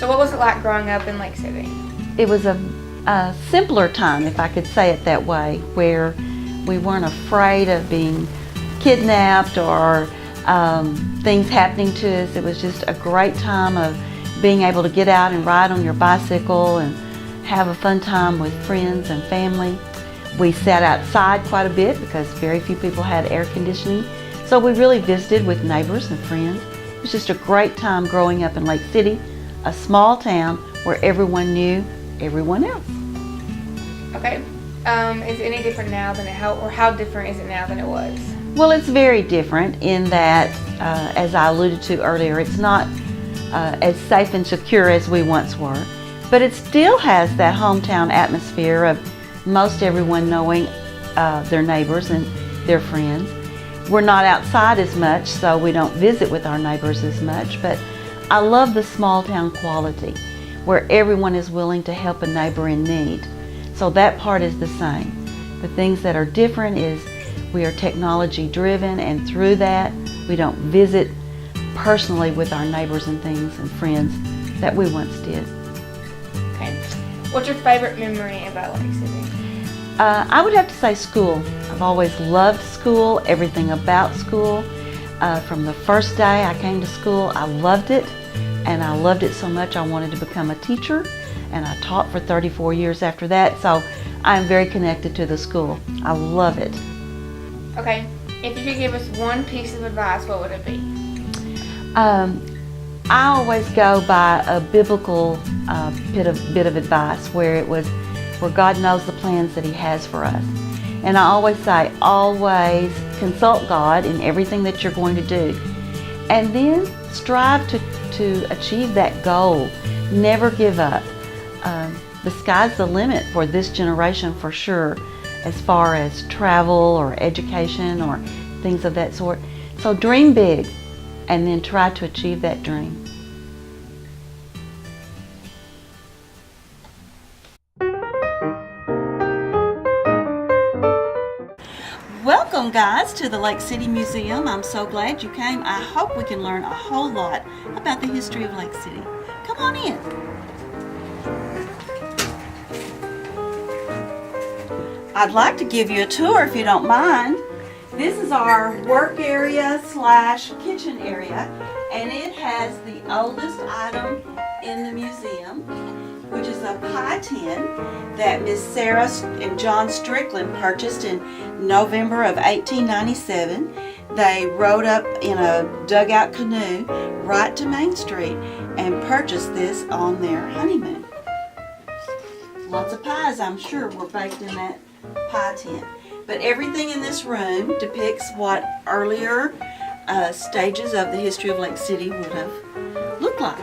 So what was it like growing up in Lake City? It was a simpler time, if I could say it that way, where we weren't afraid of being kidnapped or things happening to us. It was just a great time of being able to get out and ride on your bicycle and have a fun time with friends and family. We sat outside quite a bit because very few people had air conditioning. So we really visited with neighbors and friends. It was just a great time growing up in Lake City, a small town where everyone knew everyone else. Okay. Is it any different now than how different is it now than it was? Well, it's very different in that, as I alluded to earlier, it's not as safe and secure as we once were, but it still has that hometown atmosphere of most everyone knowing their neighbors and their friends. We're not outside as much, so we don't visit with our neighbors as much, but I love the small town quality where everyone is willing to help a neighbor in need. So that part is the same. The things that are different is we are technology driven, and through that we don't visit personally with our neighbors and things and friends that we once did. Okay. What's your favorite memory about Lake City? I would have to say school. I've always loved school, everything about school. From the first day I came to school, I loved it, and I loved it so much I wanted to become a teacher, and I taught for 34 years after that, so I'm very connected to the school. I love it. Okay, if you could give us one piece of advice, what would it be? I always go by a biblical bit of advice where God knows the plans that He has for us. And I always say, always consult God in everything that you're going to do. And then strive to achieve that goal. Never give up. The sky's the limit for this generation for sure, as far as travel or education or things of that sort. So dream big and then try to achieve that dream. Welcome, guys, to the Lake City Museum. I'm so glad you came. I hope we can learn a whole lot about the history of Lake City. Come on in. I'd like to give you a tour if you don't mind. This is our work area / kitchen area, and it has the oldest item in the museum, which is a pie tin that Miss Sarah and John Strickland purchased in November of 1897. They rode up in a dugout canoe right to Main Street and purchased this on their honeymoon. Lots of pies, I'm sure, were baked in that pie tin. But everything in this room depicts what earlier stages of the history of Lake City would have looked like.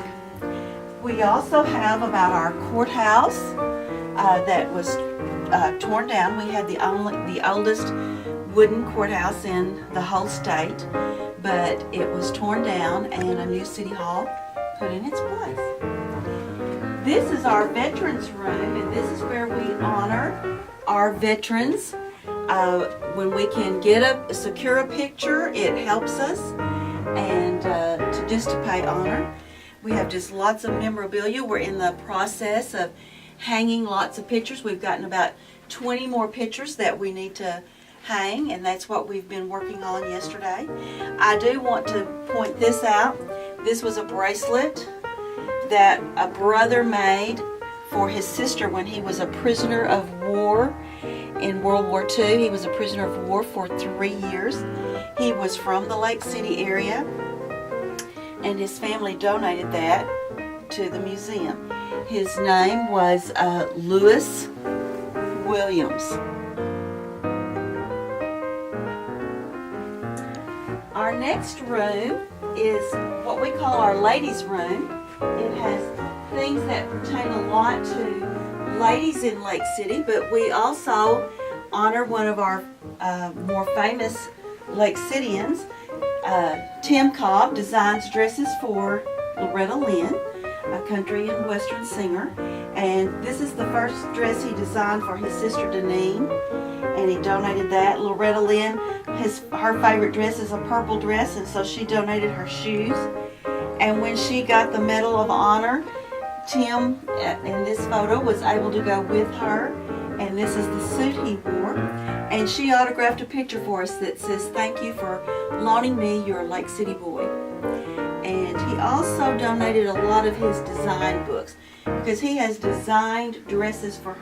We also have about our courthouse that was torn down. We had the oldest wooden courthouse in the whole state, but it was torn down and a new city hall put in its place. This is our veterans room, and this is where we honor our veterans. When we can secure a picture, it helps us, and to pay honor. We have just lots of memorabilia. We're in the process of hanging lots of pictures. We've gotten about 20 more pictures that we need to hang, and that's what we've been working on yesterday. I do want to point this out. This was a bracelet that a brother made for his sister when he was a prisoner of war in World War II. He was a prisoner of war for 3 years. He was from the Lake City area, and his family donated that to the museum. His name was Lewis Williams. Our next room is what we call our ladies' room. It has things that pertain a lot to ladies in Lake City, but we also honor one of our more famous Lake Cityans. Tim Cobb designs dresses for Loretta Lynn, a country and western singer, and this is the first dress he designed for his sister Deneen, and he donated that. Loretta Lynn, her favorite dress is a purple dress, and so she donated her shoes. And when she got the Medal of Honor, Tim, in this photo, was able to go with her, and this is the suit he wore. And she autographed a picture for us that says, "Thank you for loaning me your Lake City boy." And he also donated a lot of his design books because he has designed dresses for